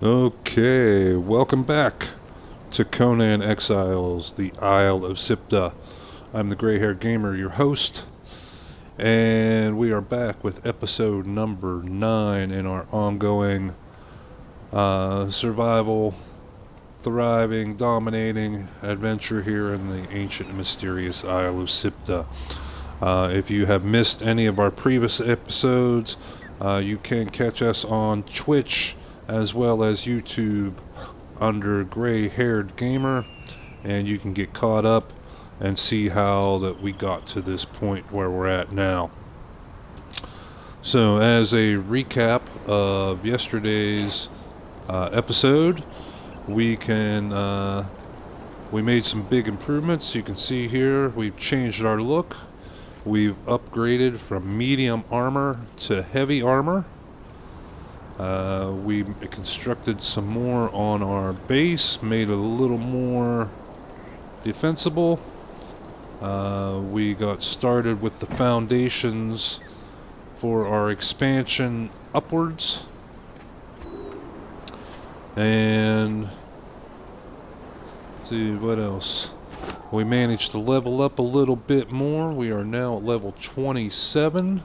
Okay, welcome back to Conan Exiles, the Isle of SIPTAH. I'm the gray-haired gamer, your host, and we are back with episode number 9 in our ongoing survival, thriving, dominating adventure here in the ancient and mysterious Isle of SIPTAH. If you have missed any of our previous episodes, you can catch us on Twitch as well as YouTube under Gray-Haired Gamer, and you can get caught up and see how that we got to this point where we're at now. So as a recap of yesterday's episode, we made some big improvements. You can see here we've changed our look. We've upgraded from medium armor to heavy armor. We constructed some more on our base, made it a little more defensible. We got started with the foundations for our expansion upwards. And let's see what else. We managed to level up a little bit more. We are now at level 27.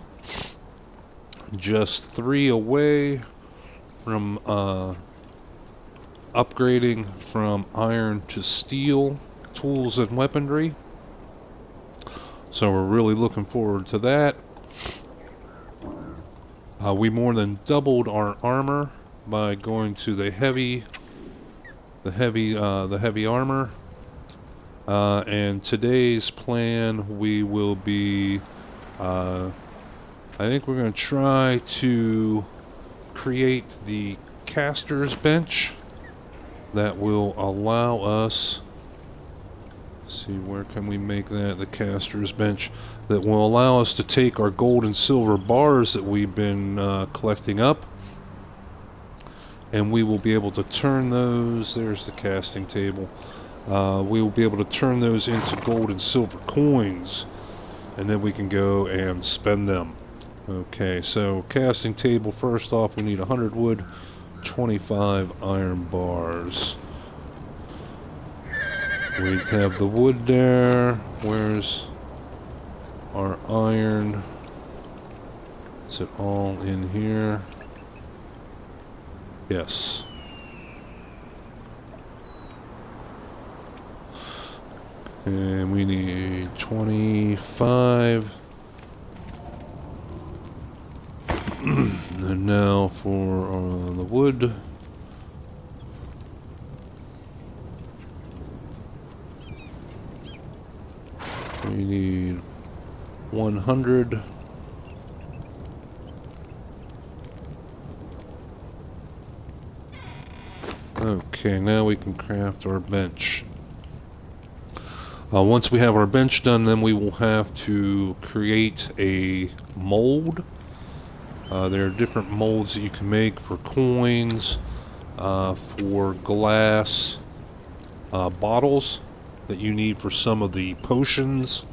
Just 3 away from upgrading from iron to steel tools and weaponry. So we're really looking forward to that. We more than doubled our armor by going to the heavy armor. And today's plan, we will be I think we're going to try to create the caster's bench that will allow us, see, where can we make that, the caster's bench that will allow us to take our gold and silver bars that we've been collecting up, and we will be able to turn those, there's the casting table, we will be able to turn those into gold and silver coins, and then we can go and spend them. Okay, so casting table, first off we need 100 wood, 25 iron bars. We have the wood there. Where's our iron? Is it all in here? Yes. And we need 25. And now for the wood. We need 100. Okay, now we can craft our bench. Once we have our bench done, then we will have to create a mold. There are different molds that you can make for coins, for glass bottles that you need for some of the potions,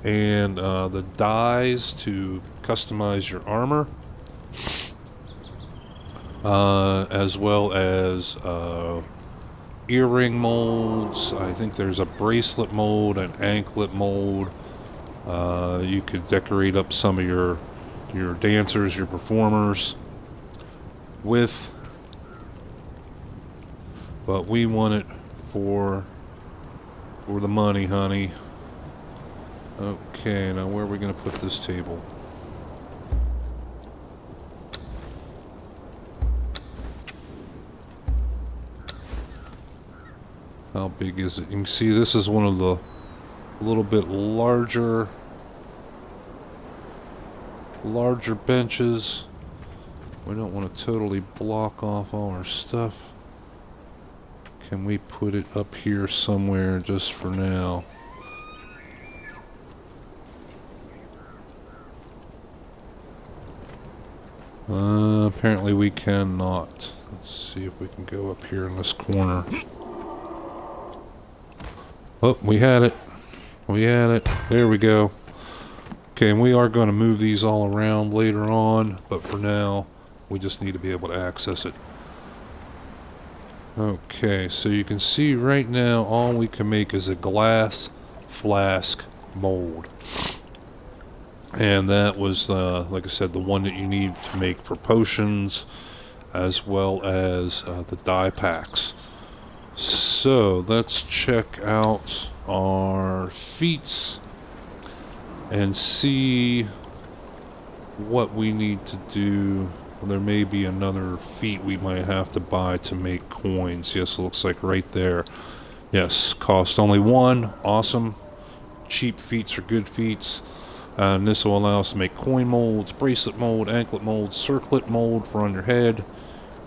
and the dyes to customize your armor, as well as earring molds. I think there's a bracelet mold, an anklet mold. You could decorate up some of your dancers, your performers with, but we want it for the money, honey. Okay, now where are we going to put this table? How big is it? You can see this is one of the little bit larger benches. We don't want to totally block off all our stuff. Can we put it up here somewhere just for now? Apparently we cannot. Let's see if we can go up here in this corner. Oh, we had it. We had it. There we go. Okay, and we are going to move these all around later on, but for now, we just need to be able to access it. Okay, so you can see right now all we can make is a glass flask mold. And that was, like I said, the one that you need to make for potions, as well as the dye packs. So let's check out our feats and see what we need to do. There may be another feat we might have to buy to make coins. Yes, it looks like right there. Yes, cost only one. Awesome. Cheap feats are good feats. And this will allow us to make coin molds, bracelet mold, anklet mold, circlet mold for on your head,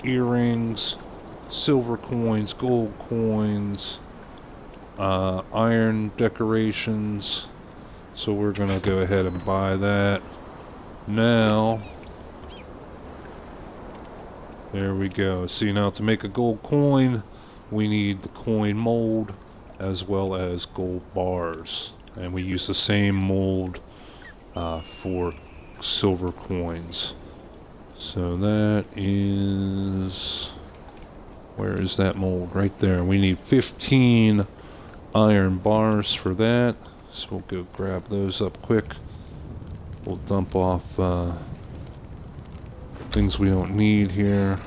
earrings, silver coins, gold coins, iron decorations. So we're going to go ahead and buy that. Now, there we go. See, now to make a gold coin, we need the coin mold as well as gold bars. And we use the same mold for silver coins. So that is... where is that mold? Right there. We need 15 iron bars for that. So we'll go grab those up quick. We'll dump off things we don't need here.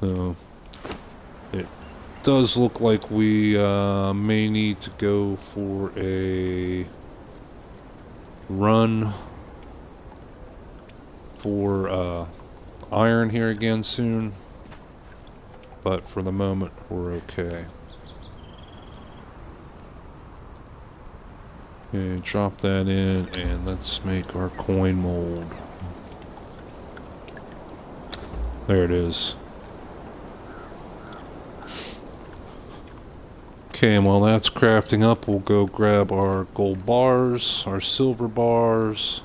So it does look like we may need to go for a run for iron here again soon, but for the moment we're okay. Okay, drop that in and let's make our coin mold. There it is. Okay, and while that's crafting up, we'll go grab our gold bars, our silver bars,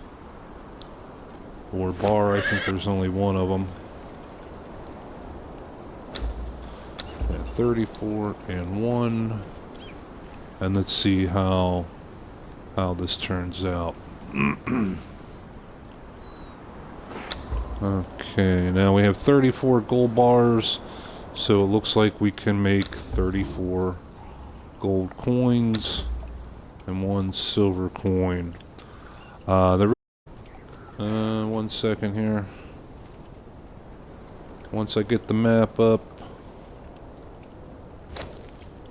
or bar, I think there's only one of them. Yeah, 34 and 1. And let's see how this turns out. Okay, now we have 34 gold bars, so it looks like we can make 34 gold coins and 1 silver coin. One second here. Once I get the map up.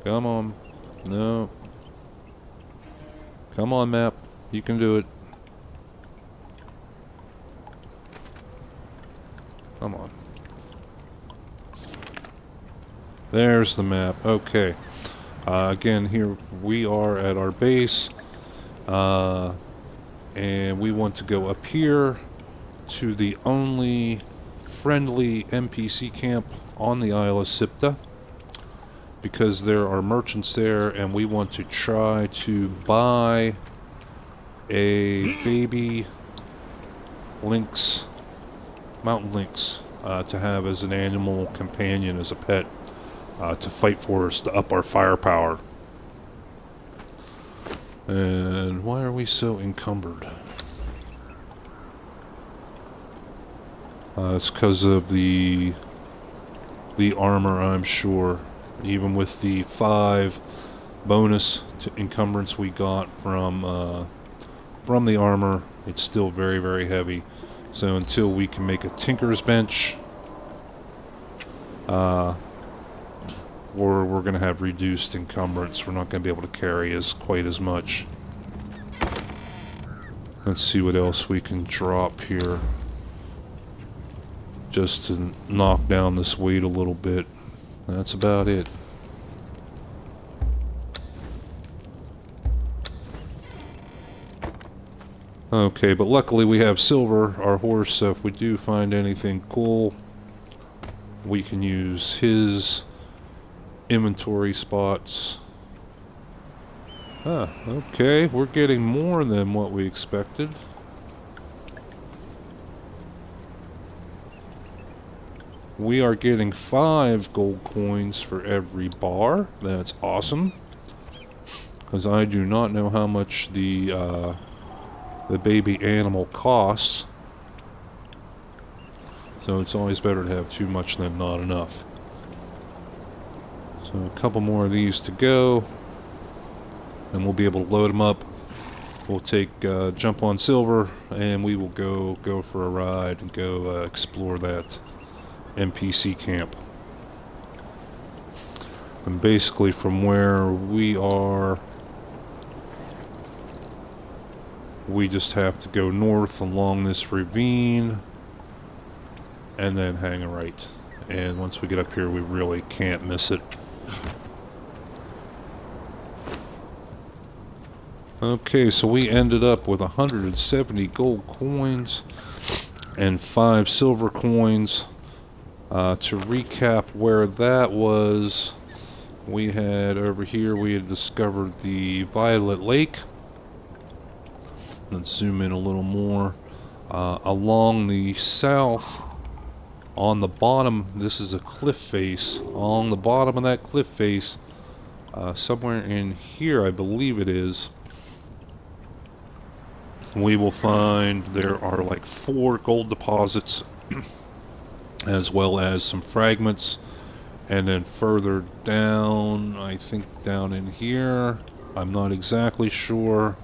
Come on. No. Come on, map. You can do it. Come on. There's the map. Okay. Again, here we are at our base. And we want to go up here to the only friendly NPC camp on the Isle of SIPTAH, because there are merchants there, and we want to try to buy a baby lynx, mountain lynx, to have as an animal companion, as a pet, to fight for us, to up our firepower. And why are we so encumbered? It's because of the armor, I'm sure. Even with the 5 bonus to encumbrance we got from the armor, it's still very, very heavy. So until we can make a tinker's bench, we're going to have reduced encumbrance. We're not going to be able to carry quite as much. Let's see what else we can drop here, just to knock down this weight a little bit. That's about it. Okay, but luckily we have Silver, our horse, so if we do find anything cool, we can use his inventory spots. Ah, okay, we're getting more than what we expected. We are getting 5 gold coins for every bar. That's awesome. Because I do not know how much the baby animal costs. So it's always better to have too much than not enough. So a couple more of these to go, and we'll be able to load them up. We'll take jump on Silver, and we will go for a ride and go explore that NPC camp. And basically from where we are, we just have to go north along this ravine and then hang a right. And once we get up here, we really can't miss it. Okay, so we ended up with 170 gold coins and 5 silver coins. To recap where that was, we had over here, we had discovered the Violet Lake. Let's zoom in a little more. Along the south, on the bottom, this is a cliff face. On the bottom of that cliff face, somewhere in here, I believe it is, we will find there are like 4 gold deposits as well as some fragments. And then further down, I think down in here, I'm not exactly sure,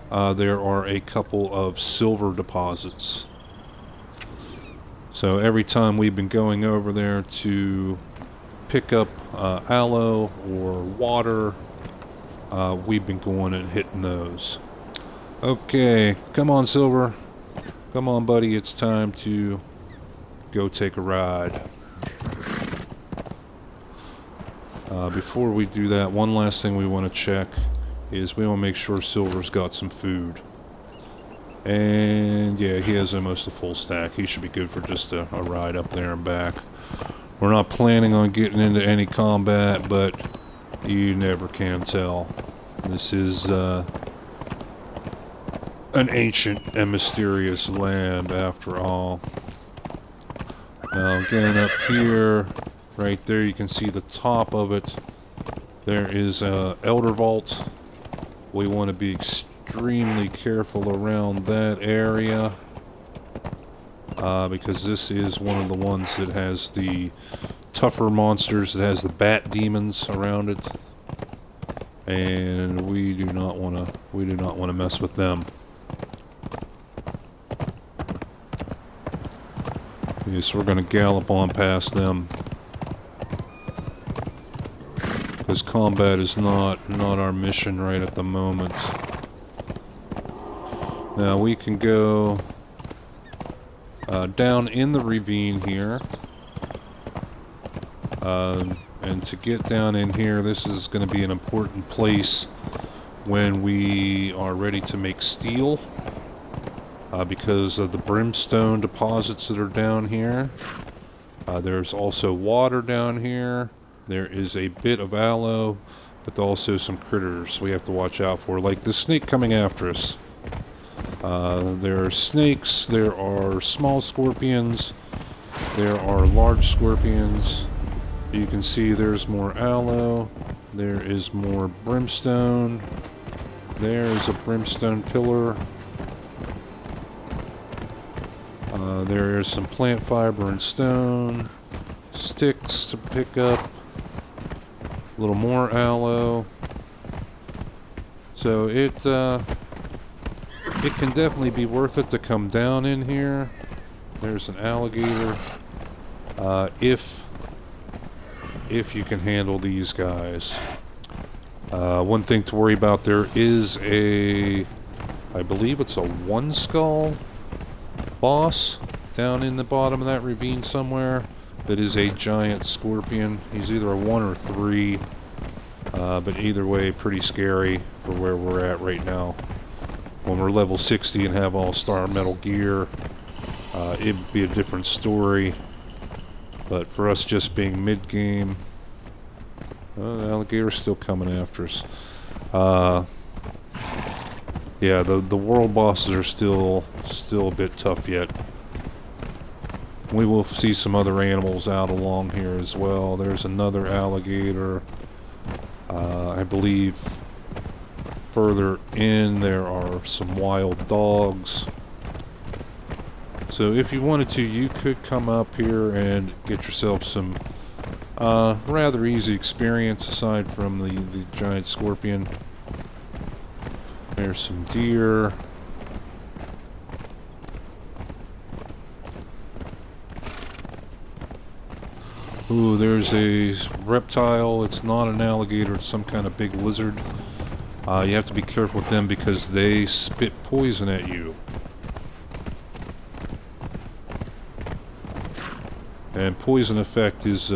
there are a couple of silver deposits. So every time we've been going over there to pick up aloe or water, we've been going and hitting those. Okay, come on, Silver. Come on, buddy. It's time to go take a ride. Before we do that, one last thing we want to check is we want to make sure Silver's got some food. And yeah, he has almost a full stack. He should be good for just a ride up there and back. We're not planning on getting into any combat, but you never can tell. This is an ancient and mysterious land after all. Now getting up here, right there you can see the top of it. There is a Elder Vault. We want to be extremely careful around that area, because this is one of the ones that has the tougher monsters. It has the bat demons around it, and we do not want to mess with them. Yes, we're going to gallop on past them, because combat is not our mission right at the moment. Now we can go down in the ravine here, and to get down in here, this is going to be an important place when we are ready to make steel, because of the brimstone deposits that are down here. There's also water down here. There is a bit of aloe, but also some critters we have to watch out for, like the snake coming after us. There are snakes, there are small scorpions, there are large scorpions. You can see there's more aloe, there is more brimstone, there's a brimstone pillar, there is some plant fiber and stone, sticks to pick up, a little more aloe. So it can definitely be worth it to come down in here. There's an alligator. If you can handle these guys. One thing to worry about, there is I believe it's a 1 skull boss down in the bottom of that ravine somewhere. That is a giant scorpion. He's either a 1 or 3, but either way, pretty scary for where we're at right now. When we're level 60 and have all star metal gear, it'd be a different story. But for us just being mid-game, the alligator's still coming after us. Yeah, the world bosses are still a bit tough yet. We will see some other animals out along here as well. There's another alligator. I believe further in there are some wild dogs. So if you wanted to, you could come up here and get yourself some Rather easy experience aside from the giant scorpion. There's some deer. Ooh, there's a reptile. It's not an alligator, it's some kind of big lizard. You have to be careful with them because they spit poison at you. And poison effect is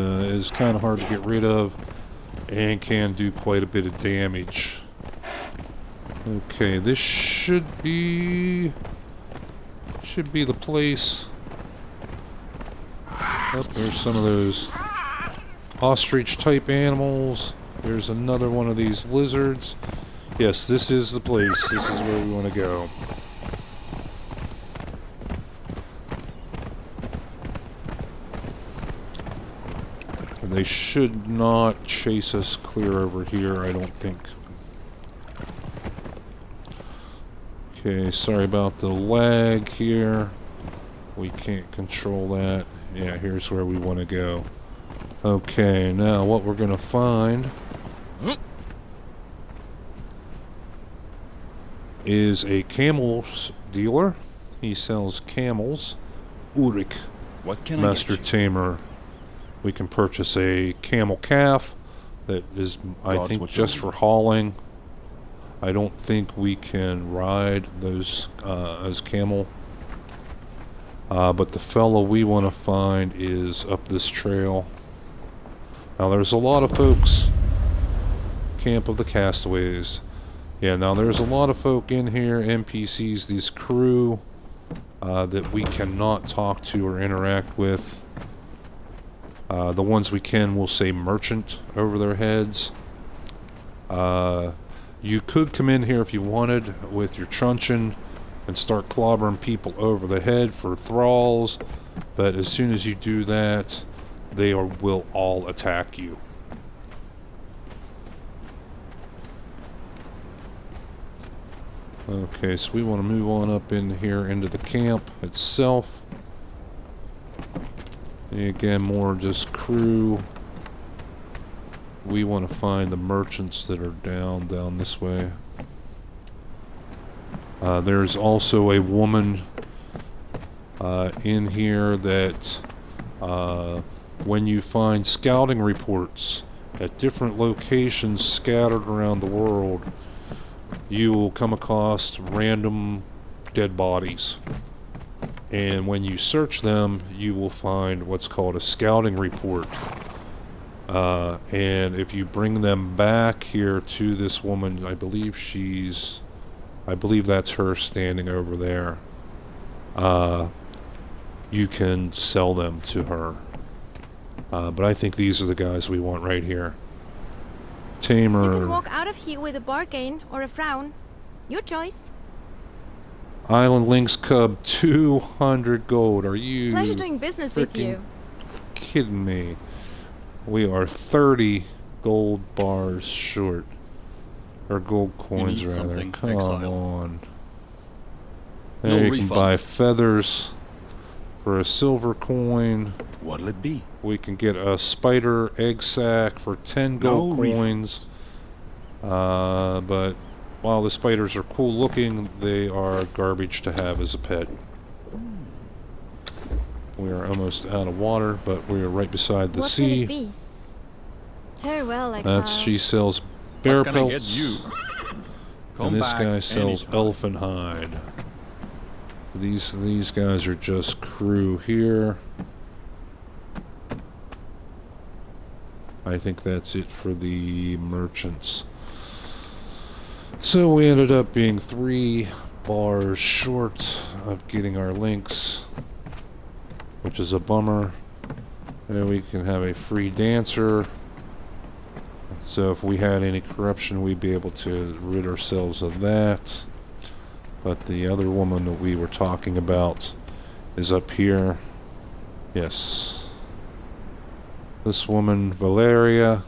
kind of hard to get rid of and can do quite a bit of damage. Okay, this should be the place. Oh, there's some of those ostrich type animals. There's another one of these lizards. Yes, this is the place. This is where we want to go. And they should not chase us clear over here, I don't think. Okay, sorry about the lag here. We can't control that. Yeah, here's where we want to go. Okay, now what we're going to find is a camels dealer. He sells camels. Ulrich, what can Master I get you? Tamer. We can purchase a camel calf that is, I God's think, what just you for hauling. I don't think we can ride those as camel. But the fellow we want to find is up this trail. Now there's a lot of folks. Camp of the Castaways. Yeah, now there's a lot of folk in here, NPCs, these crew, that we cannot talk to or interact with. The ones we can will say merchant over their heads. You could come in here if you wanted with your truncheon and start clobbering people over the head for thralls, but as soon as you do that, they will all attack you. Okay, so we want to move on up in here into the camp itself. And again, more just crew. We want to find the merchants that are down this way. There's also a woman in here that when you find scouting reports at different locations scattered around the world, you will come across random dead bodies. And when you search them, you will find what's called a scouting report. And if you bring them back here to this woman, I believe that's her standing over there. You can sell them to her. But I think these are the guys we want right here. Tamer. You can walk out of here with a bargain or a frown. Your choice. Island Lynx Cub, 200 gold. Are you Pleasure doing business with you. Kidding me? We are 30 gold bars short. Or gold coins, need rather. something, Come exile. on. No There you can buy refunds. feathers for a silver coin. What'll it be? We can get a spider egg sack for 10 gold No coins. But while the spiders are cool looking, they are garbage to have as a pet. We are almost out of water, but we are right beside the What sea. will it be? Very well, Exile. She sells bear What can I get pelts. you? Come And this back guy sells anytime. elephant hide. These guys are just crew here. I think that's it for the merchants. So we ended up being 3 bars short of getting our links, which is a bummer. And we can have a free dancer. So if we had any corruption, we'd be able to rid ourselves of that. But the other woman that we were talking about is up here. Yes. This woman, Valeria,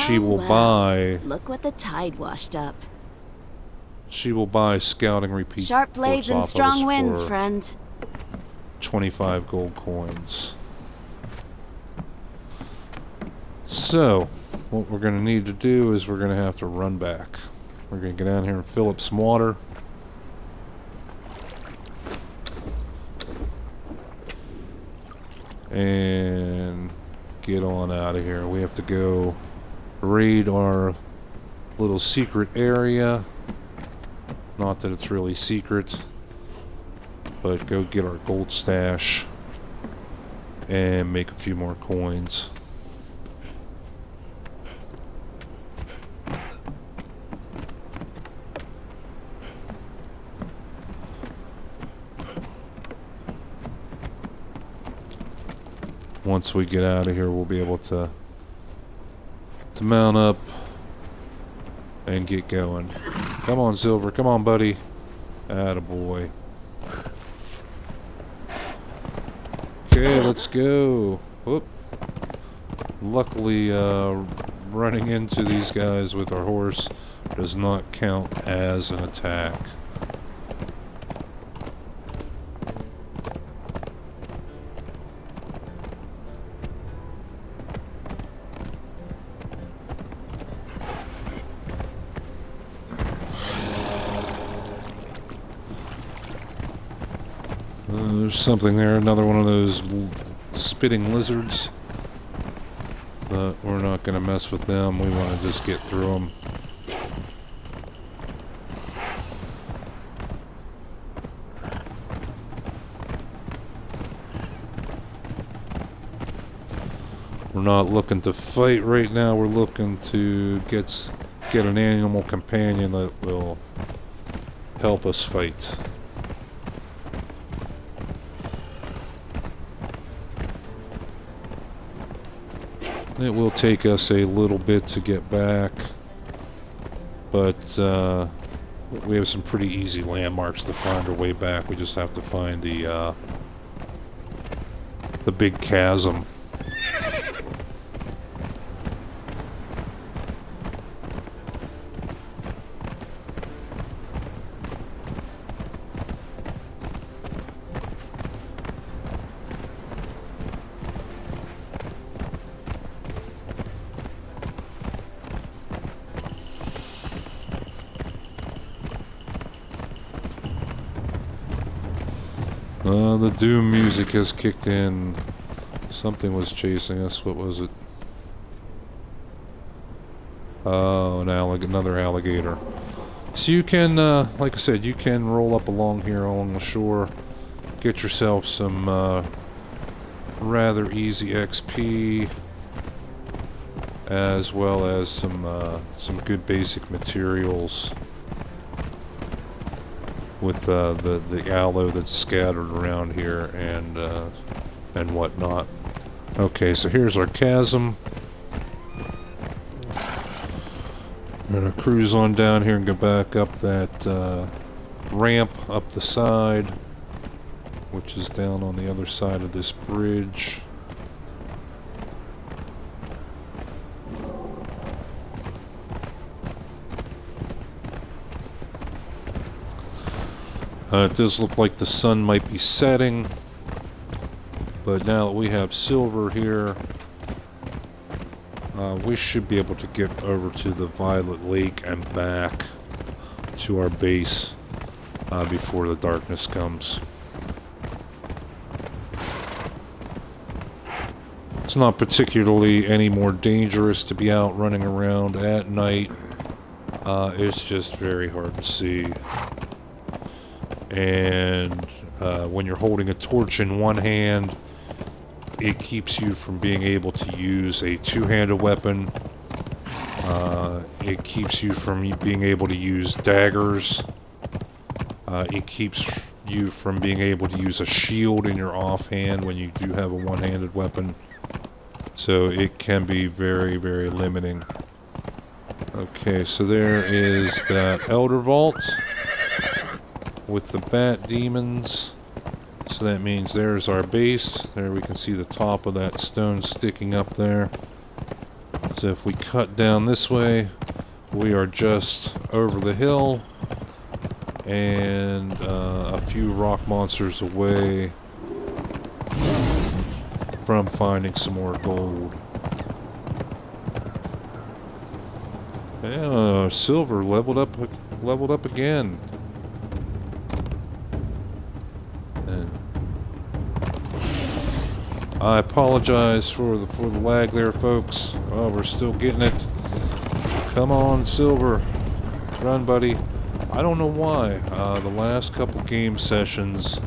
she will buy... Look what the tide washed up. She will buy scouting repeat. Sharp blades and strong winds, friend. 25 gold coins. So, what we're going to need to do is we're going to have to run back. We're going to get down here and fill up some water. And get on out of here. We have to go raid our little secret area. Not that it's really secret, but go get our gold stash and make a few more coins. Once we get out of here, we'll be able to mount up and get going. Come on, Silver. Come on, buddy. Attaboy. Okay, let's go. Whoop. Luckily, running into these guys with our horse does not count as an attack. There's something there, another one of those spitting lizards. But we're not going to mess with them, we want to just get through them. We're not looking to fight right now, we're looking to get an animal companion that will help us fight. It will take us a little bit to get back, but we have some pretty easy landmarks to find our way back. We just have to find the big chasm. The doom music has kicked in. Something was chasing us. What was it? Oh, another alligator. So you can, like I said, you can roll up along here along the shore, get yourself some rather easy XP, as well as some good basic materials with the aloe that's scattered around here and whatnot. Okay, so here's our chasm. I'm gonna cruise on down here and go back up that ramp up the side, which is down on the other side of this bridge. It does look like the sun might be setting, but now that we have silver here, we should be able to get over to the Violet Lake and back to our base before the darkness comes. It's not particularly any more dangerous to be out running around at night. It's just very hard to see. And when you're holding a torch in one hand, it keeps you from being able to use a two-handed weapon. It keeps you from being able to use daggers. It keeps you from being able to use a shield in your offhand when you do have a one-handed weapon. So it can be very, very limiting. Okay, so there is that Elder Vault with the bat demons. So that means there's our base. There we can see the top of that stone sticking up there. So if we cut down this way, we are just over the hill and a few rock monsters away from finding some more gold. Yeah, silver leveled up again. And I apologize for the lag there, folks. Oh, we're still getting it. Come on, silver. Run, buddy. I don't know why. The last couple game sessions,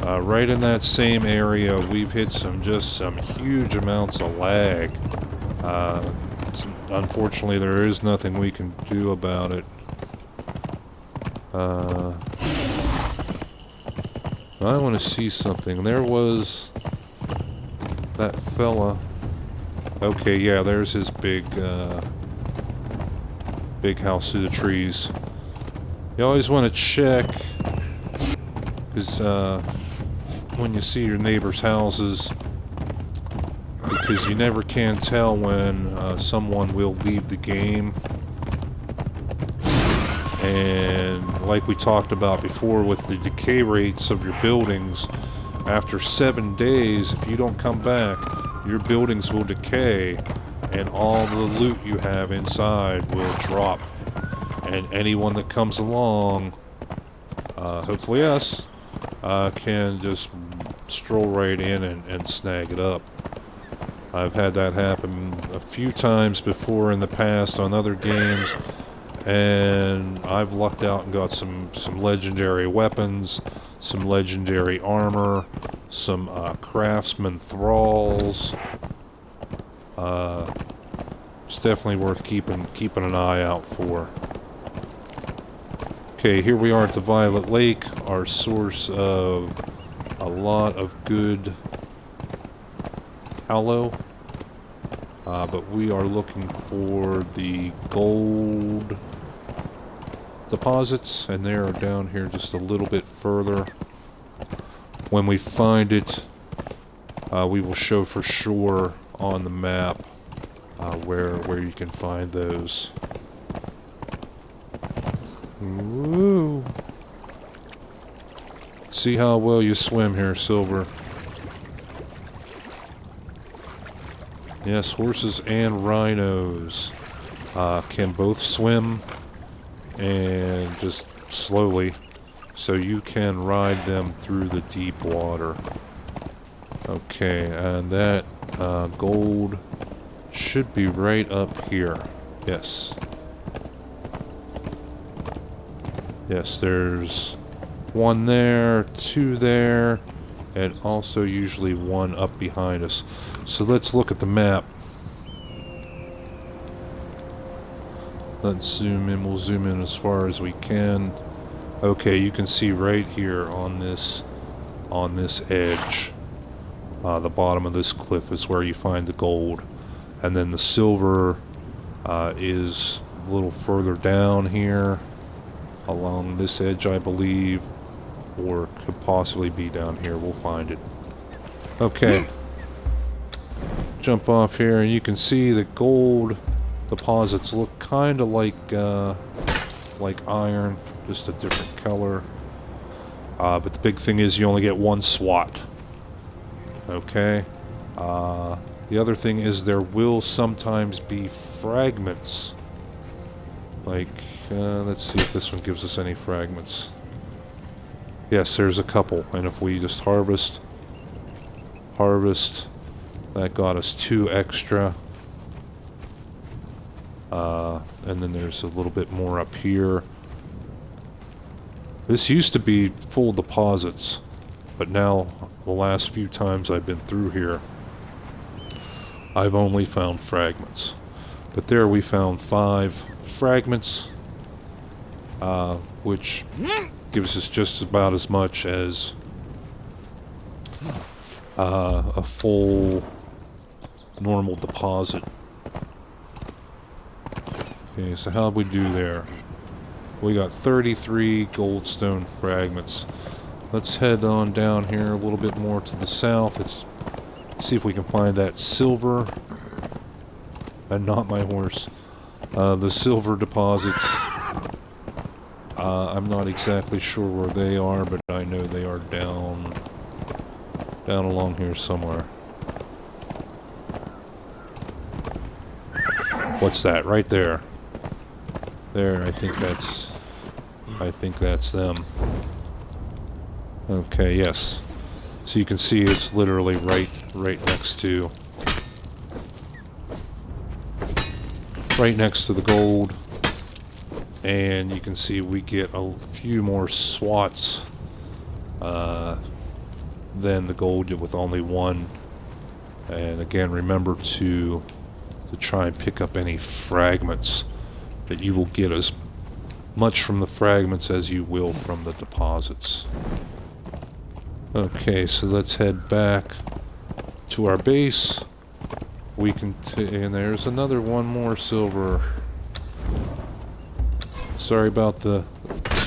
right in that same area, we've hit some huge amounts of lag. Unfortunately, there is nothing we can do about it. I want to see something. There was that fella. Okay, yeah, there's his big house through the trees. You always want to check, because when you see your neighbors' houses, because you never can tell when someone will leave the game. And like we talked about before with the decay rates of your buildings, after 7 days, if you don't come back, your buildings will decay and all the loot you have inside will drop. And anyone that comes along, hopefully us, can just stroll right in and snag it up. I've had that happen a few times before in the past on other games, and I've lucked out and got some legendary weapons, some legendary armor, some craftsman thralls. It's definitely worth keeping an eye out for. Okay, here we are at the Violet Lake, our source of a lot of good aloe. But we are looking for the gold deposits, and they are down here just a little bit further. When we find it, we will show for sure on the map where you can find those. Woo! See how well you swim here, Silver. Yes, horses and rhinos can both swim, and just slowly, so you can ride them through the deep water. Okay, and that gold should be right up here. Yes. Yes, there's one there, two there, and also usually one up behind us. So let's look at the map. Let's zoom in. We'll zoom in as far as we can. Okay, you can see right here on this edge, the bottom of this cliff is where you find the gold, and then the silver is a little further down here along this edge, I believe, or could possibly be down here. We'll find it. Okay. Jump off here, and you can see the gold deposits look kind of like iron, just a different color. But the big thing is you only get one swat. Okay. The other thing is there will sometimes be fragments. Like, let's see if this one gives us any fragments. Yes, there's a couple, and if we just harvest, that got us 2 extra. And then there's a little bit more up here. This used to be full deposits, but now the last few times I've been through here, I've only found fragments. But there we found 5 fragments, which gives us just about as much as a full normal deposit. Okay, so how'd we do there? We got 33 goldstone fragments. Let's head on down here a little bit more to the south. Let's see if we can find that silver. And not my horse. The silver deposits. I'm not exactly sure where they are, but I know they are down along here somewhere. What's that? Right there. There, I think that's them. Okay, yes. So you can see it's literally right next to the gold. And you can see we get a few more swats than the gold with only one. And again, remember to try and pick up any fragments, that you will get as much from the fragments as you will from the deposits. Okay, so let's head back to our base. We can and there's one more silver. Sorry about the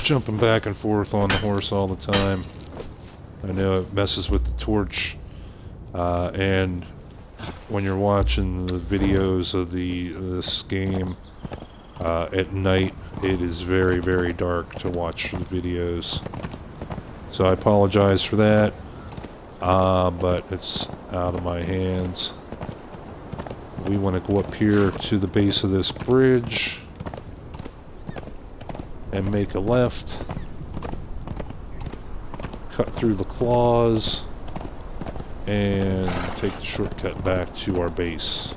jumping back and forth on the horse all the time. I know it messes with the torch, and when you're watching the videos of this game at night, it is very, very dark to watch the videos. So I apologize for that, but it's out of my hands. We want to go up here to the base of this bridge and make a left, cut through the claws, and take the shortcut back to our base.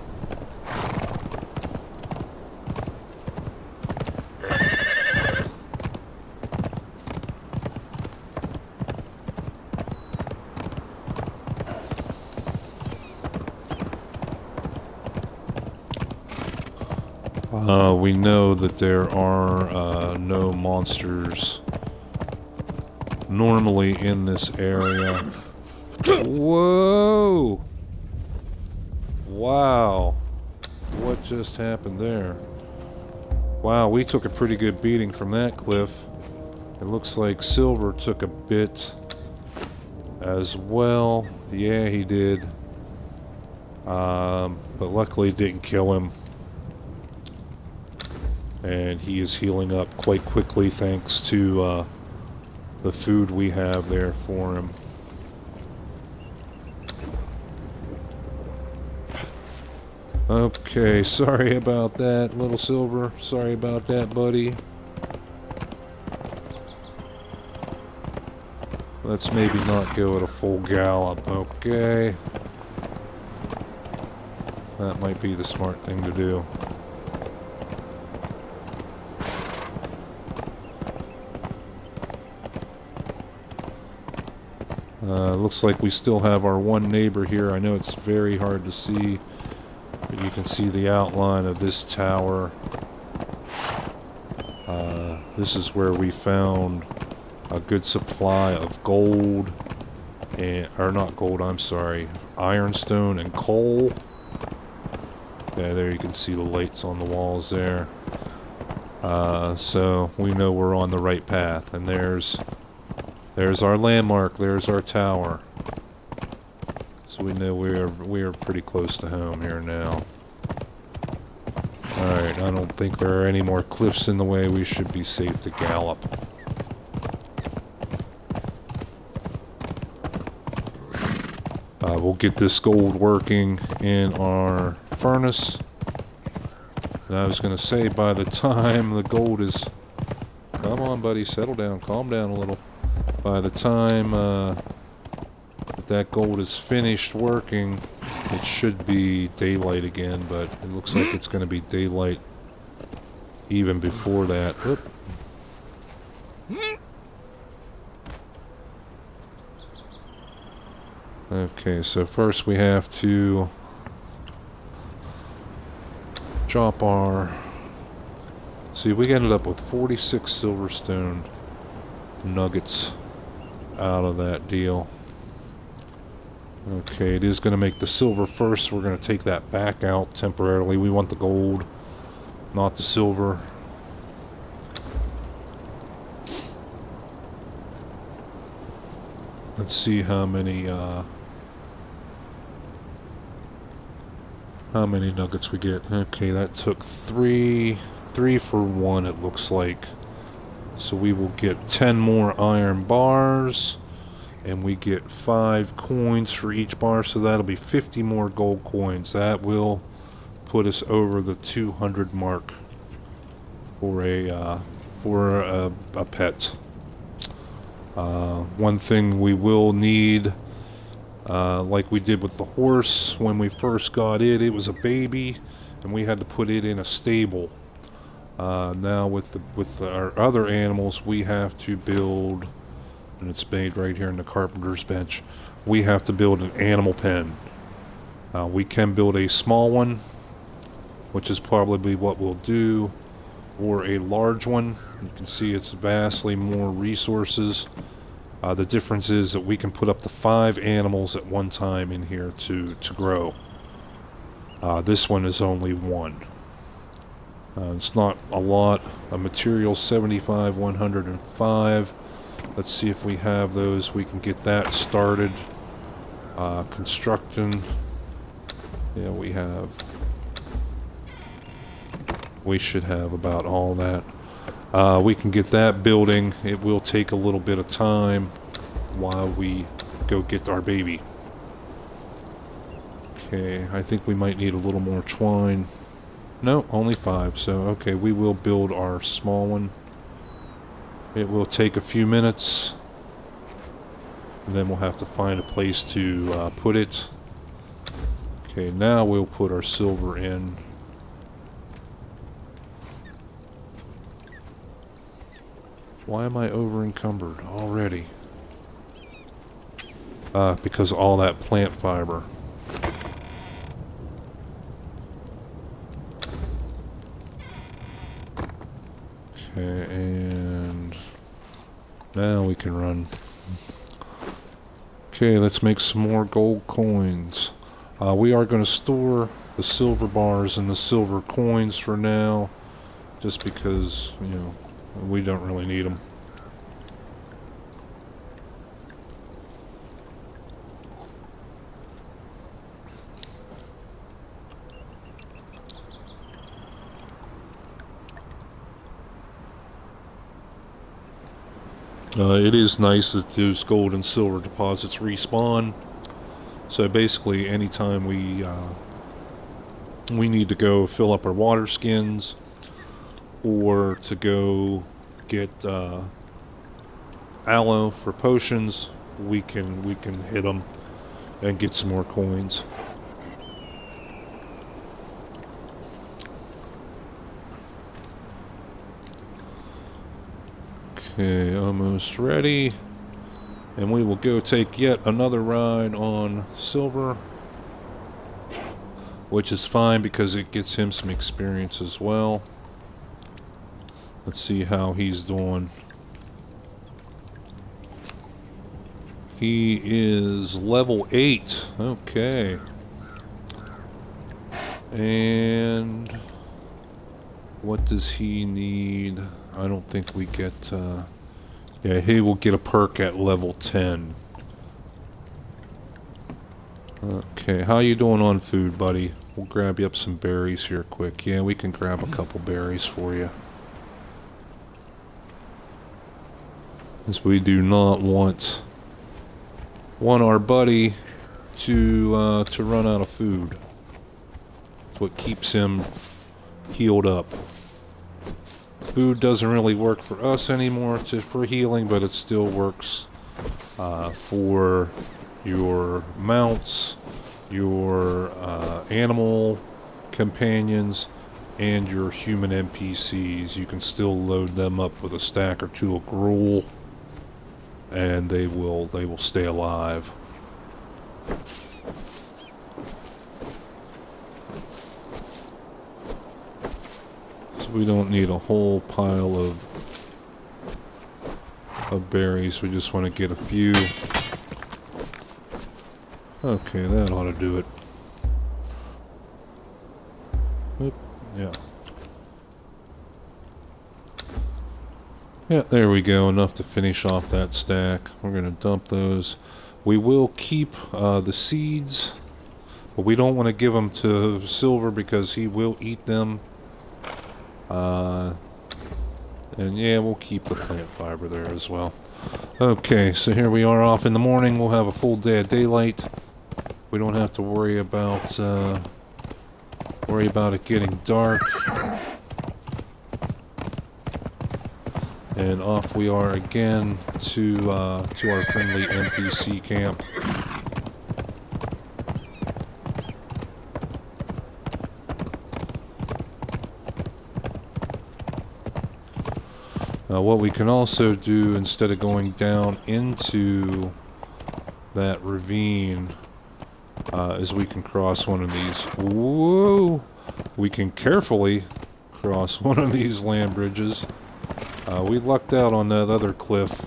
We know that there are no monsters normally in this area. Whoa! Wow. What just happened there? Wow, we took a pretty good beating from that cliff. It looks like Silver took a bit as well. Yeah, he did. But luckily it didn't kill him. And he is healing up quite quickly thanks to the food we have there for him. Okay, sorry about that, little Silver. Sorry about that, buddy. Let's maybe not go at a full gallop, okay? That might be the smart thing to do. Looks like we still have our one neighbor here. I know it's very hard to see, but you can see the outline of this tower. This is where we found a good supply of gold, or not gold, I'm sorry, ironstone and coal. Yeah, there you can see the lights on the walls there. So we know we're on the right path, and there's our landmark, there's our tower. So we know we are pretty close to home here now. Alright, I don't think there are any more cliffs in the way. We should be safe to gallop. We'll get this gold working in our furnace. And I was going to say, by the time the gold is... Come on, buddy, settle down, calm down a little. By the time that gold is finished working, it should be daylight again, but it looks like it's going to be daylight even before that. Oop. Okay, so first we have to drop our... See, we ended up with 46 silverstone nuggets out of that deal. Okay, it is going to make the silver first. We're going to take that back out temporarily. We want the gold, not the silver. Let's see how many nuggets we get. Okay, that took three for one, it looks like. So we will get 10 more iron bars, and we get 5 coins for each bar, so that'll be 50 more gold coins. That will put us over the 200 mark for a pet. One thing we will need, like we did with the horse when we first got it, it was a baby, and we had to put it in a stable. Now with our other animals, we have to build, and it's made right here in the carpenter's bench. We have to build an animal pen. We can build a small one, which is probably what we'll do, or a large one. You can see it's vastly more resources. The difference is that we can put up to 5 animals at one time in here to grow. This one is only 1. It's not a lot. Material 75, 105. Let's see if we have those. We can get that started. Construction. Yeah, we should have about all that. We can get that building. It will take a little bit of time while we go get our baby. Okay, I think we might need a little more twine. No, only 5. So, okay, we will build our small one. It will take a few minutes. And then we'll have to find a place to put it. Okay, now we'll put our silver in. Why am I over encumbered already? Because of all that plant fiber. Okay, and now we can run. Okay, let's make some more gold coins. We are going to store the silver bars and the silver coins for now, just because, you know, we don't really need them. It is nice that those gold and silver deposits respawn. So basically, anytime we need to go fill up our water skins, or to go get aloe for potions, we can hit them and get some more coins. Okay, almost ready. And we will go take yet another ride on Silver, which is fine because it gets him some experience as well. Let's see how he's doing. He is level 8. Okay. And what does he need? I don't think we get... yeah, he will get a perk at level 10. Okay, how you doing on food, buddy? We'll grab you up some berries here quick. Yeah, we can grab a couple berries for you. Because we do not want our buddy to run out of food. It's what keeps him healed up. Food doesn't really work for us anymore for healing, but it still works for your mounts, your animal companions, and your human NPCs. You can still load them up with a stack or two of gruel, and they will stay alive. We don't need a whole pile of berries. We just want to get a few. Okay, that ought to do it. Oop, yeah. Yeah, there we go. Enough to finish off that stack. We're going to dump those. We will keep the seeds, but we don't want to give them to Silver because he will eat them. And yeah, we'll keep the plant fiber there as well. Okay, so here we are off in the morning. We'll have a full day of daylight. We don't have to worry about worry about it getting dark. And off we are again to our friendly NPC camp. Now what we can also do, instead of going down into that ravine, is we can cross one of these. Whoa! We can carefully cross one of these land bridges. We lucked out on that other cliff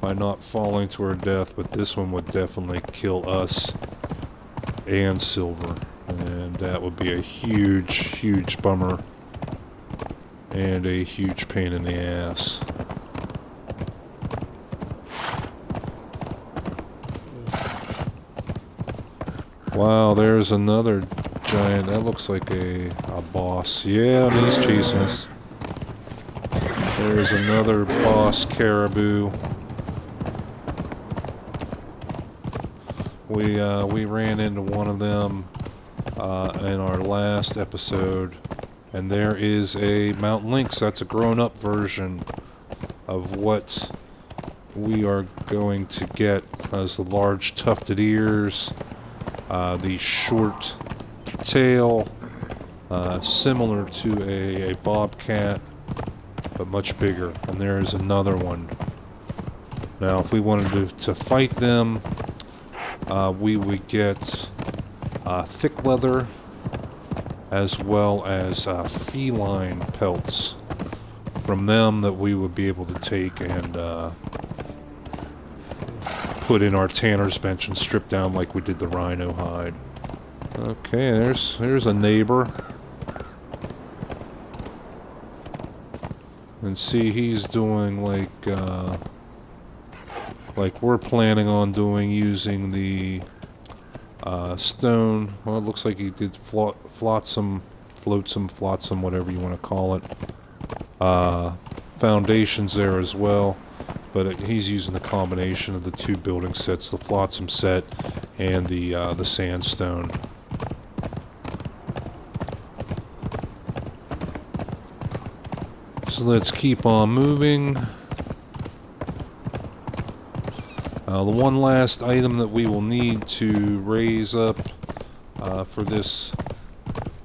by not falling to our death, but this one would definitely kill us and Silver, and that would be a huge, huge bummer and a huge pain in the ass. Wow, there's another giant. That looks like a boss. Yeah, and he's chasing us. There's another boss caribou. We ran into one of them in our last episode, and there is a mountain lynx. That's a grown-up version of what we are going to get. It has the large tufted ears, the short tail, similar to a bobcat, but much bigger. And there is another one. Now, if we wanted to fight them, we would get thick leather as well as feline pelts from them that we would be able to take and put in our tanner's bench and strip down like we did the rhino hide. Okay, there's a neighbor. And see, he's doing like we're planning on doing, using the stone. Well, it looks like he did flotsam, whatever you want to call it. Foundations there as well, but he's using the combination of the two building sets, the flotsam set and the sandstone. So let's keep on moving. The one last item that we will need to raise up for this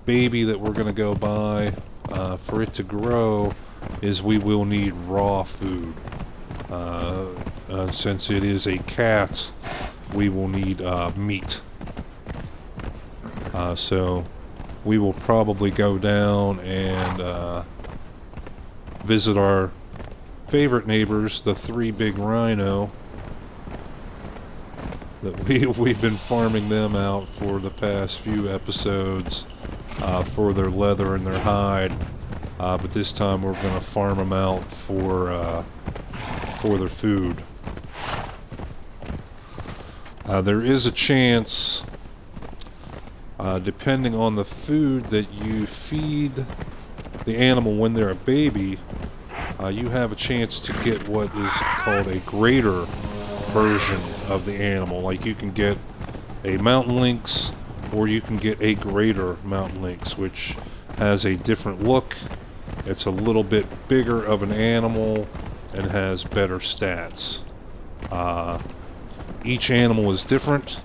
baby that we're going to go buy, for it to grow, is we will need raw food. Since it is a cat, we will need meat. So we will probably go down and visit our favorite neighbors, the three big rhino. That we've been farming them out for the past few episodes for their leather and their hide, but this time we're going to farm them out for their food. There is a chance, depending on the food that you feed the animal when they're a baby, you have a chance to get what is called a greater version of the animal. Like, you can get a mountain lynx, or you can get a greater mountain lynx, which has a different look. It's a little bit bigger of an animal and has better stats. Each animal is different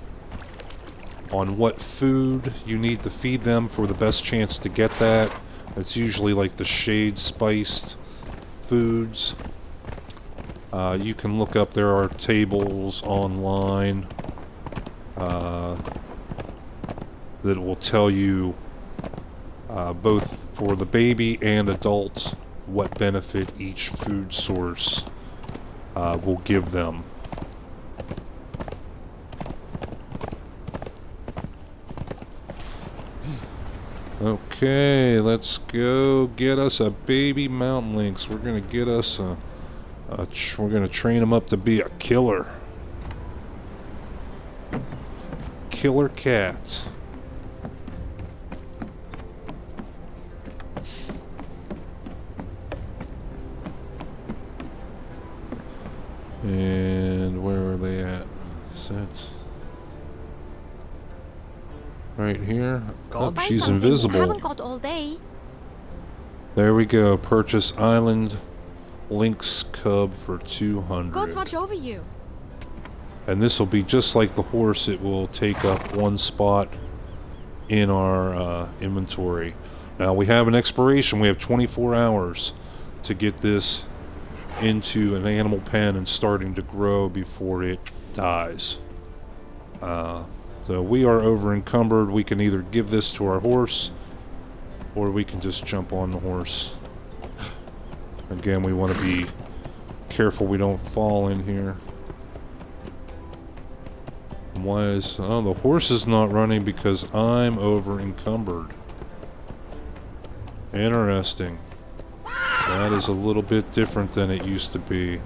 on what food you need to feed them for the best chance to get that. It's usually like the shade spiced foods. You can look up, there are tables online that will tell you both for the baby and adult what benefit each food source will give them. Okay, let's go get us a baby mountain lynx. We're gonna get us we're gonna train him up to be a killer cat. And where are they at? Is that... Right here. Oh, Buy she's something. You invisible. haven't got all day. There we go. Purchase Island Lynx Cub for 200. Gods watch over you. And this will be just like the horse. It will take up one spot in our inventory. Now we have an expiration. We have 24 hours to get this into an animal pen and starting to grow before it dies. So we are over encumbered. We can either give this to our horse or we can just jump on the horse. Again, we want to be careful we don't fall in here. Why is... Oh, the horse is not running because I'm over encumbered. Interesting. That is a little bit different than it used to be.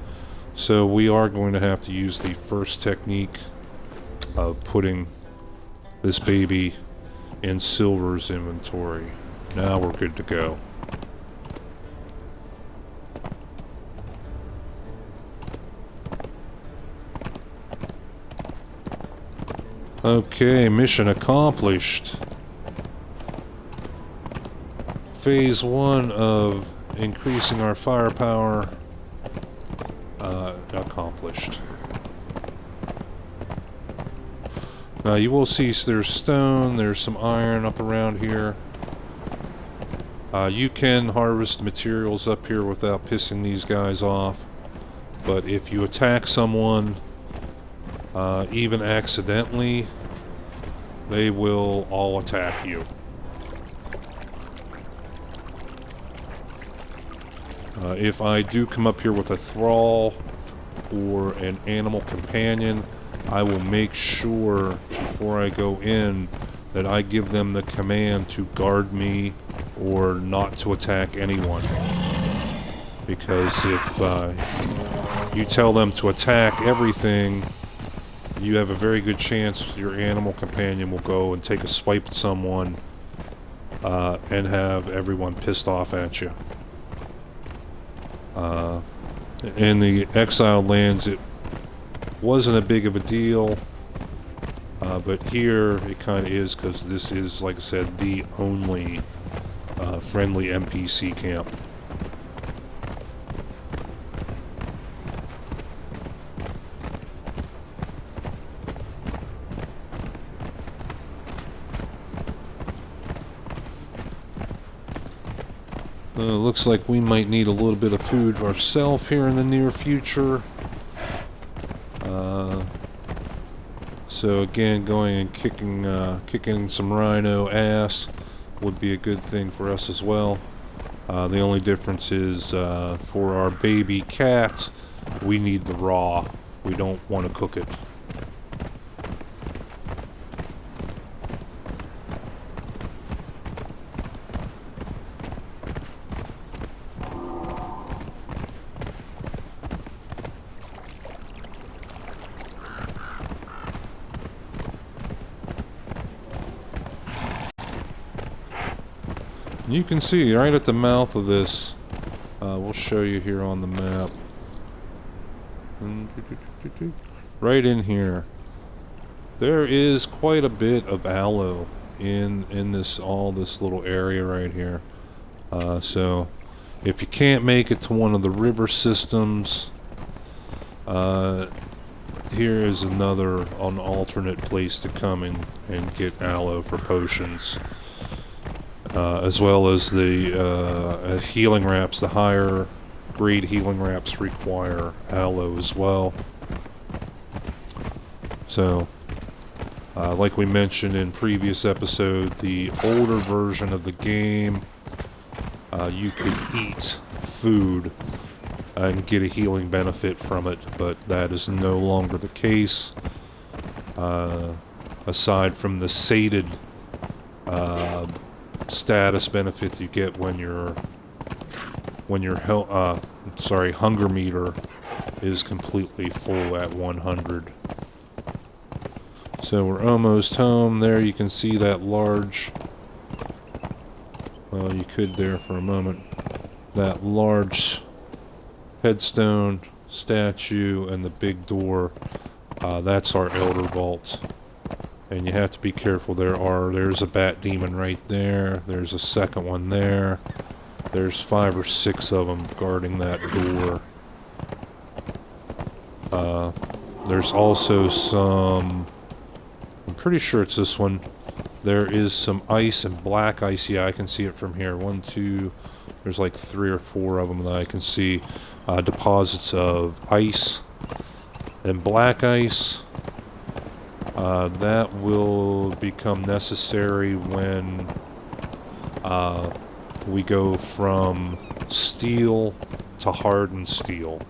So we are going to have to use the first technique of putting this baby in Silver's inventory. Now we're good to go. Okay, mission accomplished. Phase 1 of increasing our firepower accomplished. Now you will see there's stone, there's some iron up around here. You can harvest materials up here without pissing these guys off, but if you attack someone, even accidentally, they will all attack you. If I do come up here with a thrall or an animal companion, I will make sure before I go in that I give them the command to guard me or not to attack anyone. Because if you tell them to attack everything, you have a very good chance your animal companion will go and take a swipe at someone and have everyone pissed off at you. In the exiled lands, it wasn't a big of a deal, but here it kind of is, because this is, like I said, the only friendly NPC camp. Looks like we might need a little bit of food ourselves here in the near future. So again, going and kicking some rhino ass would be a good thing for us as well. The only difference is for our baby cat, we need the raw. We don't want to cook it. You can see right at the mouth of this, we'll show you here on the map. Right in here, there is quite a bit of aloe in this little area right here. So if you can't make it to one of the river systems, here is an alternate place to come and get aloe for potions. As well as the healing wraps. The higher grade healing wraps require aloe as well. So, like we mentioned in previous episode, the older version of the game, you could eat food and get a healing benefit from it, but that is no longer the case. Aside from the sated status benefit you get when your hunger meter is completely full at 100. So we're almost home. There you can see that large, well, you could there for a moment, that large headstone statue and the big door. That's our Elder Vault. And you have to be careful. There's a bat demon right there. There's a second one there. There's 5 or 6 of them guarding that door. There's also some... I'm pretty sure it's this one. There is some ice and black ice. Yeah, I can see it from here. 1, 2... There's like 3 or 4 of them that I can see. Deposits of ice and black ice. That will become necessary when we go from steel to hardened steel.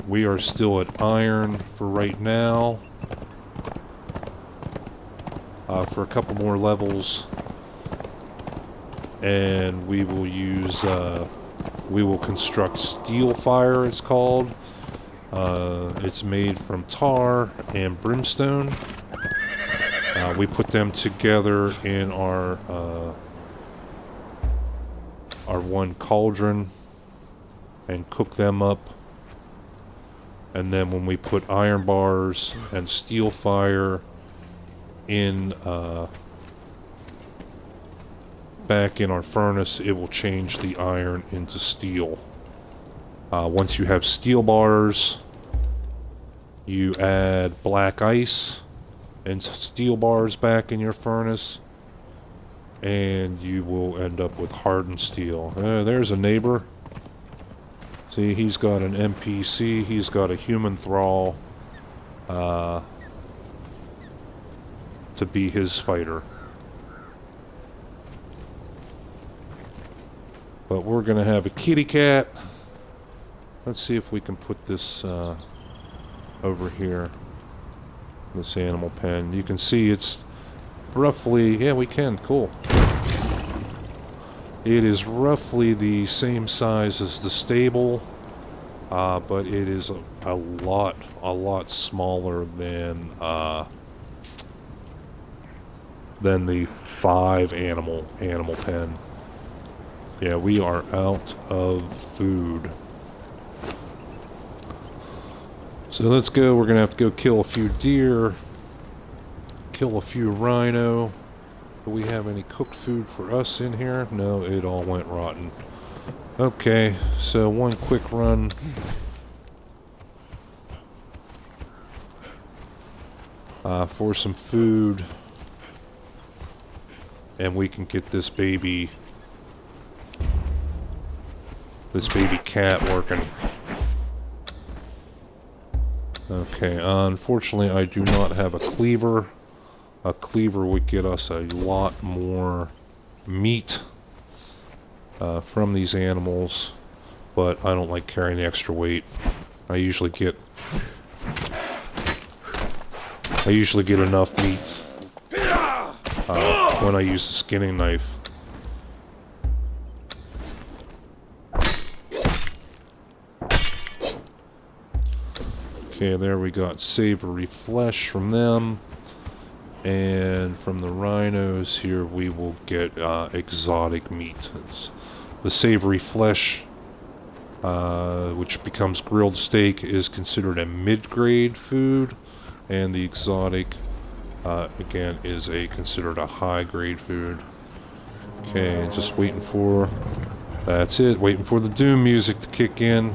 We are still at iron for right now. For a couple more levels. And we will use, we will construct steel fire, it's called. It's made from tar and brimstone. We put them together in our one cauldron and cook them up. And then when we put iron bars and steel fire in back in our furnace, it will change the iron into steel. Once you have steel bars, you add black ice and steel bars back in your furnace, and you will end up with hardened steel. There's a neighbor. See, he's got an NPC, he's got a human thrall to be his fighter. But we're going to have a kitty cat. Let's see if we can put this over here. This animal pen. You can see it's roughly... Yeah, we can. Cool. It is roughly the same size as the stable, but it is a lot smaller than the 5 animal pen. Yeah, we are out of food. So let's go. We're gonna have to go kill a few deer, kill a few rhino. Do we have any cooked food for us in here? No, it all went rotten. Okay, so one quick run. For some food. And we can get this baby cat working. Okay, unfortunately I do not have a cleaver. A cleaver would get us a lot more meat from these animals, but I don't like carrying the extra weight. I usually get enough meat when I use the skinning knife. Okay, there we got savory flesh from them. And from the rhinos here, we will get exotic meat. It's the savory flesh, which becomes grilled steak, is considered a mid-grade food. And the exotic, again, is considered a high-grade food. Okay, just waiting for... That's it, waiting for the Doom music to kick in.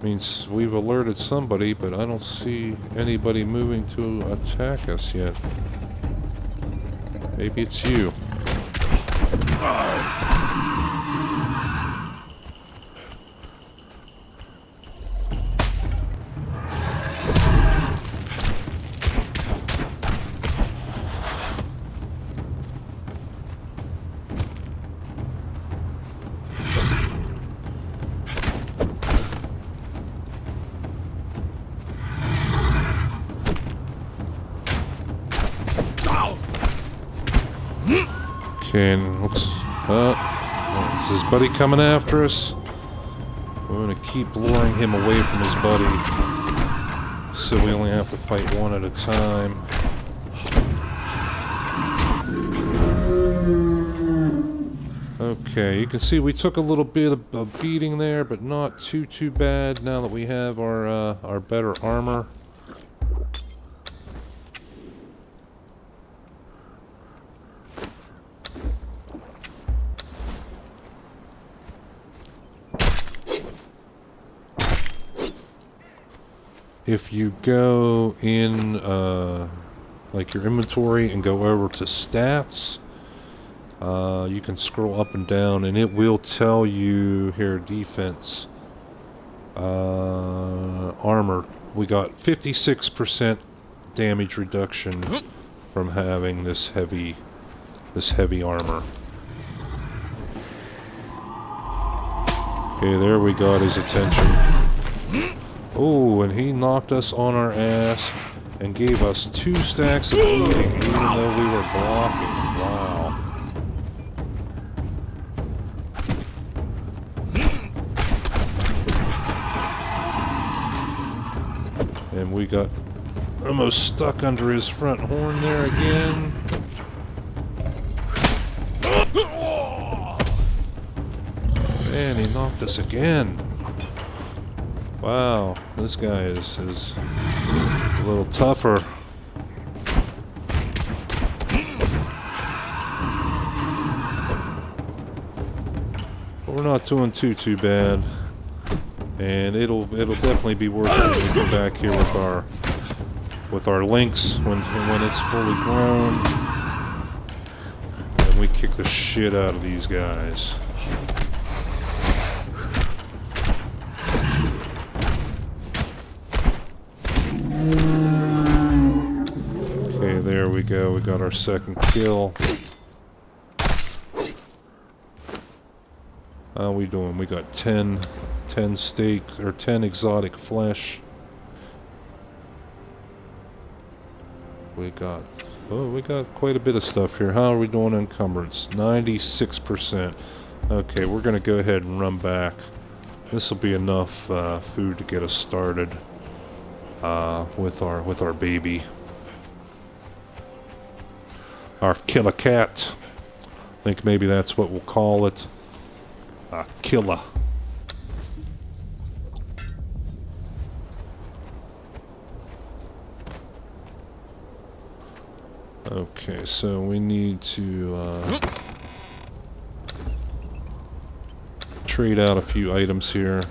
Means we've alerted somebody, but I don't see anybody moving to attack us yet. Maybe it's you. Okay, and looks... is his buddy coming after us? We're gonna keep luring him away from his buddy, so we only have to fight one at a time. Okay, you can see we took a little bit of a beating there, but not too bad now that we have our better armor. if you go in like your inventory and go over to stats, you can scroll up and down and it will tell you here defense, armor. We got 56% damage reduction from having this heavy armor. Okay, there we got his attention. Oh, and he knocked us on our ass and gave us 2 stacks of bleeding even though we were blocking. Wow. And we got almost stuck under his front horn there again. Man, he knocked us again. Wow, this guy is a little tougher. But we're not doing too bad. And it'll definitely be worth it when we come back here with our lynx when it's fully grown. And we kick the shit out of these guys. Okay, there we go. We got our second kill. How we doing? We got 10 steak or 10 exotic flesh. We got quite a bit of stuff here. How are we doing encumbrance? 96%. Okay, we're gonna go ahead and run back. This will be enough food to get us started with our baby. Our killer cat. I think maybe that's what we'll call it. Killer. Okay, so we need to trade out a few items here.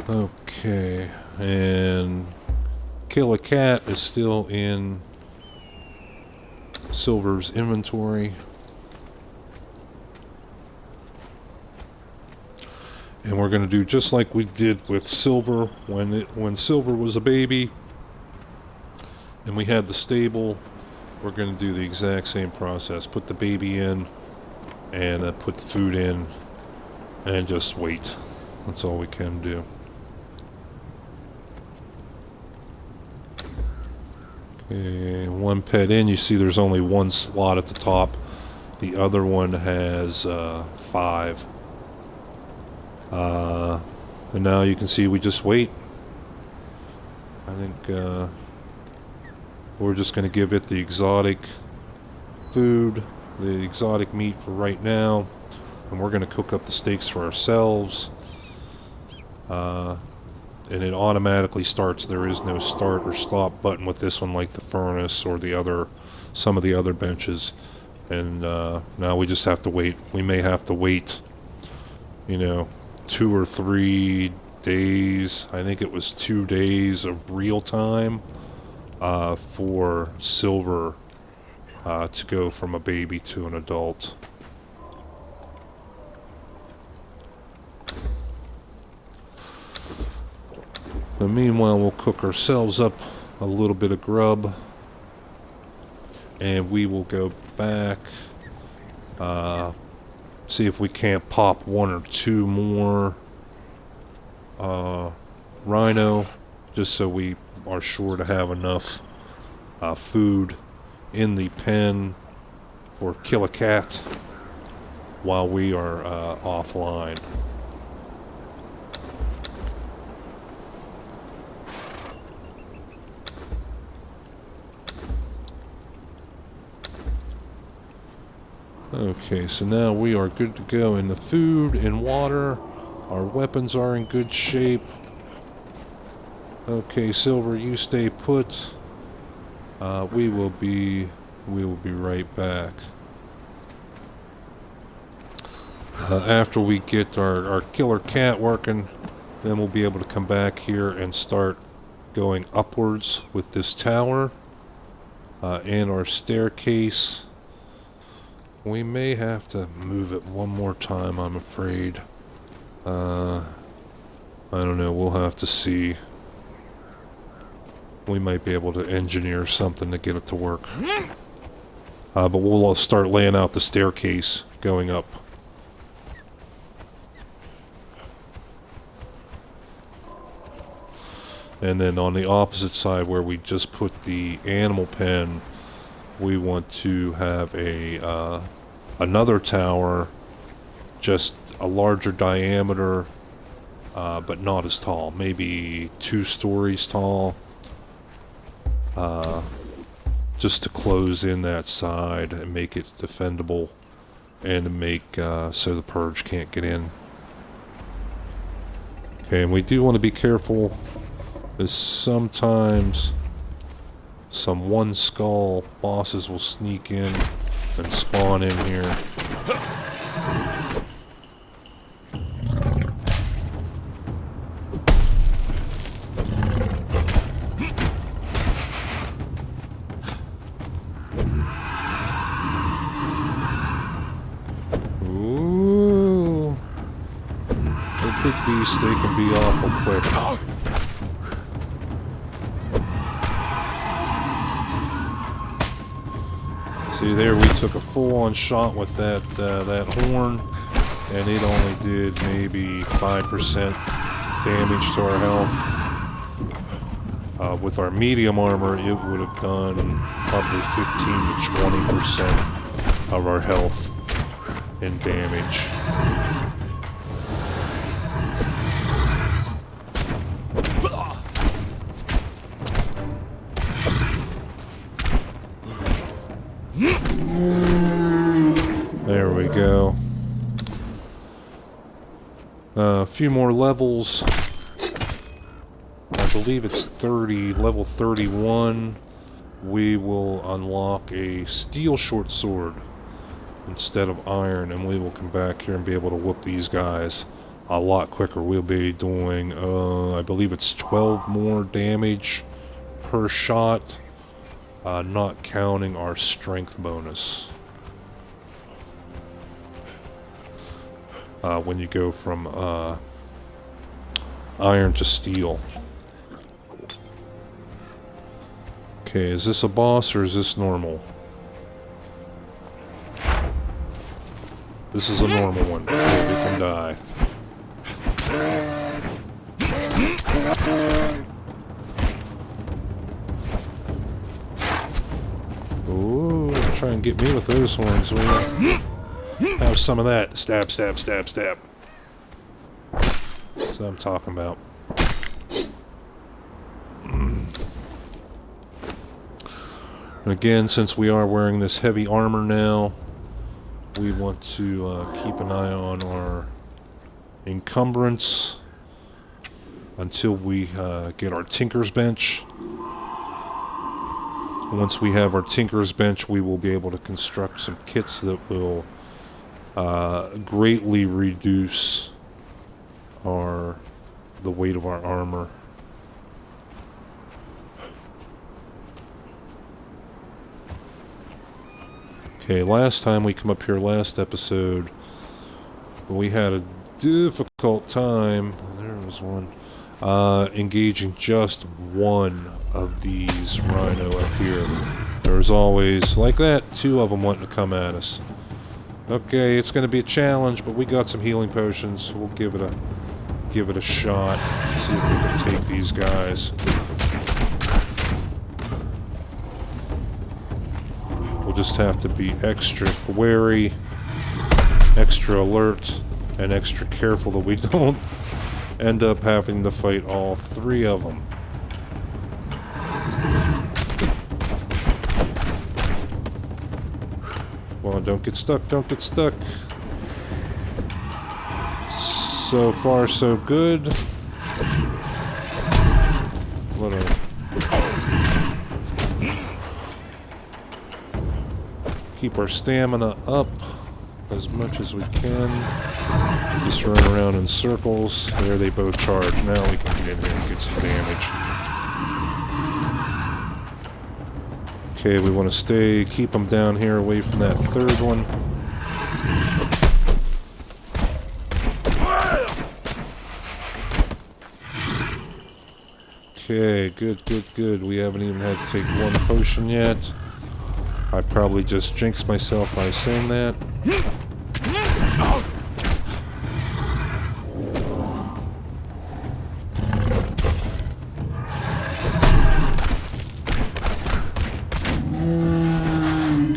Okay, and kill a cat is still in Silver's inventory. And we're going to do just like we did with Silver when Silver was a baby and we had the stable. We're going to do the exact same process. Put the baby in and put the food in and just wait. That's all we can do. Okay, one pet in. You see there's only one slot at the top. The other one has 5. And now you can see we just wait. I think we're just going to give it the exotic food, the exotic meat for right now, and we're going to cook up the steaks for ourselves. And it automatically starts. There is no start or stop button with this one like the furnace or some of the other benches. And now we just have to wait. We may have to wait, 2 or 3 days. I think it was 2 days of real time for Silver to go from a baby to an adult. And meanwhile, we'll cook ourselves up a little bit of grub, and we will go back, see if we can't pop 1 or 2 more rhino, just so we are sure to have enough food in the pen for kill a cat while we are offline. Okay, so now we are good to go in the food and water. Our weapons are in good shape. Okay, Silver, you stay put. We will be right back. After we get our killer cat working, then we'll be able to come back here and start going upwards with this tower and our staircase. We may have to move it one more time, I'm afraid. I don't know, we'll have to see. We might be able to engineer something to get it to work. But we'll start laying out the staircase going up. And then on the opposite side where we just put the animal pen, we want to have a another tower, just a larger diameter, but not as tall. Maybe 2 stories tall. Just to close in that side and make it defendable, and to make so the purge can't get in. Okay, and we do want to be careful, because sometimes some one skull bosses will sneak in and spawn in here. Ooh. The big beasts, they can be awful quick. See there, we took a full-on shot with that horn, and it only did maybe 5% damage to our health. With our medium armor, it would have done probably 15 to 20% of our health in damage. There we go. A few more levels. I believe it's 30, level 31. We will unlock a steel short sword instead of iron, and we will come back here and be able to whoop these guys a lot quicker. We'll be doing, I believe it's 12 more damage per shot, not counting our strength bonus. When you go from iron to steel. Okay, is this a boss or is this normal? This is a normal one. We can die. Ooh, try and get me with those horns, will you? Have some of that. Stab, stab, stab, stab. That's what I'm talking about. And again, since we are wearing this heavy armor now, we want to keep an eye on our encumbrance until we get our Tinker's Bench. Once we have our Tinker's Bench, we will be able to construct some kits that will greatly reduce the weight of our armor. Okay, last time we come up here, last episode, we had a difficult time, there was one, engaging just one of these rhino up here. There's always, like that, 2 of them wanting to come at us. Okay, it's going to be a challenge, but we got some healing potions. We'll give it a shot. See if we can take these guys. We'll just have to be extra wary, extra alert, and extra careful that we don't end up having to fight all 3 of them. Come on, don't get stuck, don't get stuck. So far, so good. Let her... Keep our stamina up. as much as we can. Just run around in circles. There they both charge. Now we can get in there and get some damage. Okay, we want to keep them down here away from that third one. Okay, good. We haven't even had to take one potion yet. I probably just jinxed myself by saying that.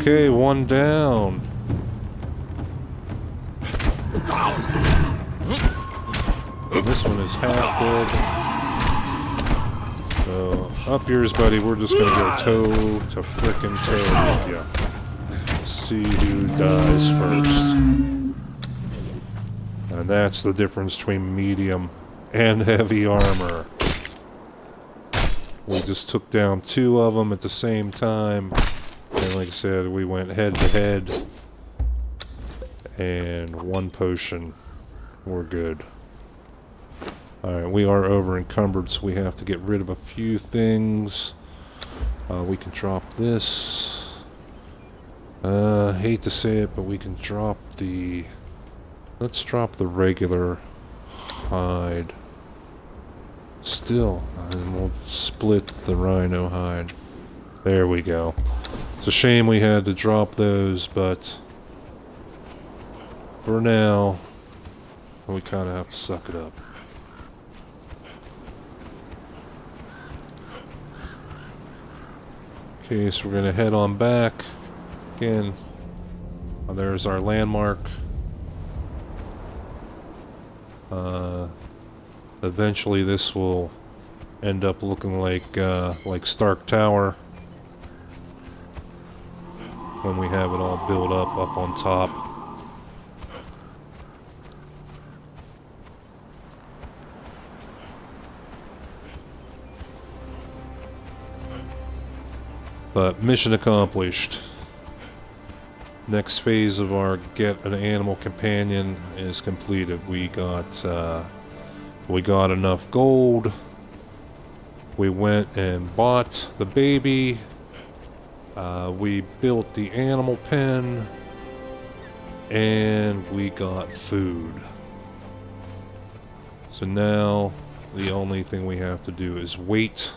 Okay, one down. And this one is half dead. So, up yours, buddy. We're just gonna go toe to frickin' toe with ya. See who dies first. And that's the difference between medium and heavy armor. We just took down 2 of them at the same time. And like I said, we went head to head. And 1 potion. We're good. Alright, we are over encumbered, so we have to get rid of a few things. We can drop this. Hate to say it, but we can drop the... Let's drop the regular hide. Still, and we'll split the rhino hide. There we go. It's a shame we had to drop those, but... For now, we kind of have to suck it up. Okay, so we're going to head on back. Again, there's our landmark. Eventually this will end up looking like Stark Tower. When we have it all built up on top. But mission accomplished. Next phase of our get an animal companion is completed. We got enough gold. We went and bought the baby. We built the animal pen. And we got food. So now the only thing we have to do is wait.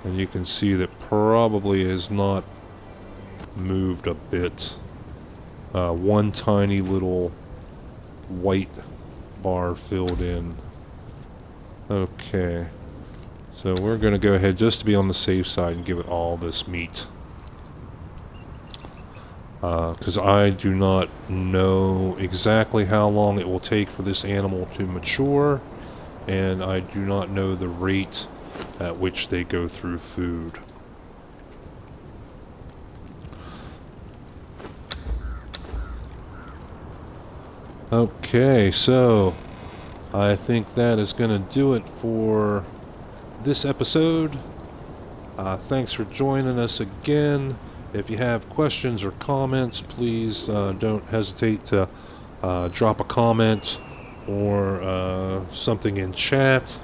And you can see that probably has not moved a bit. One tiny little white bar filled in. Okay. So we're going to go ahead just to be on the safe side and give it all this meat. Because I do not know exactly how long it will take for this animal to mature. And I do not know the rate at which they go through food. Okay, so I think that is going to do it for this episode. Thanks for joining us again. If you have questions or comments, please don't hesitate to drop a comment or something in chat.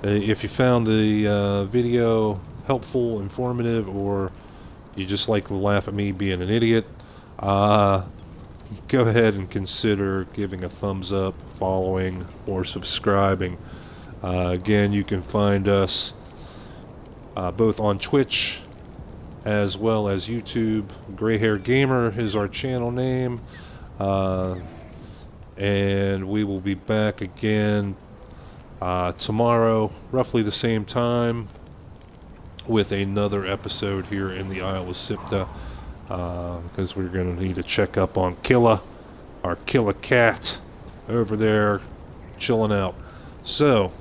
If you found the video helpful, informative, or you just like to laugh at me being an idiot, go ahead and consider giving a thumbs up, following, or subscribing. Again, you can find us both on Twitch as well as YouTube. Gray Hair Gamer is our channel name. And we will be back again tomorrow, roughly the same time, with another episode here in the Isle of SIPTAH, because we're going to need to check up on Killa, our Killa cat, over there, chilling out. So,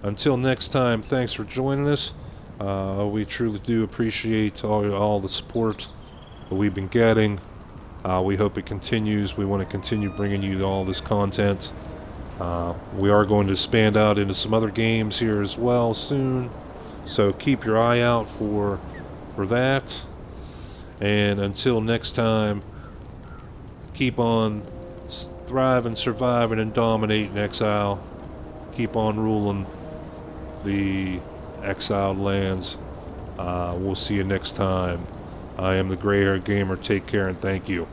until next time, thanks for joining us. We truly do appreciate all the support that we've been getting. We hope it continues. We want to continue bringing you all this content. We are going to expand out into some other games here as well soon, so keep your eye out for for that. And until next time, keep on thriving, surviving, and dominating, Exile. Keep on ruling the exiled lands. We'll see you next time. I am the Gray Hair Gamer. Take care and thank you.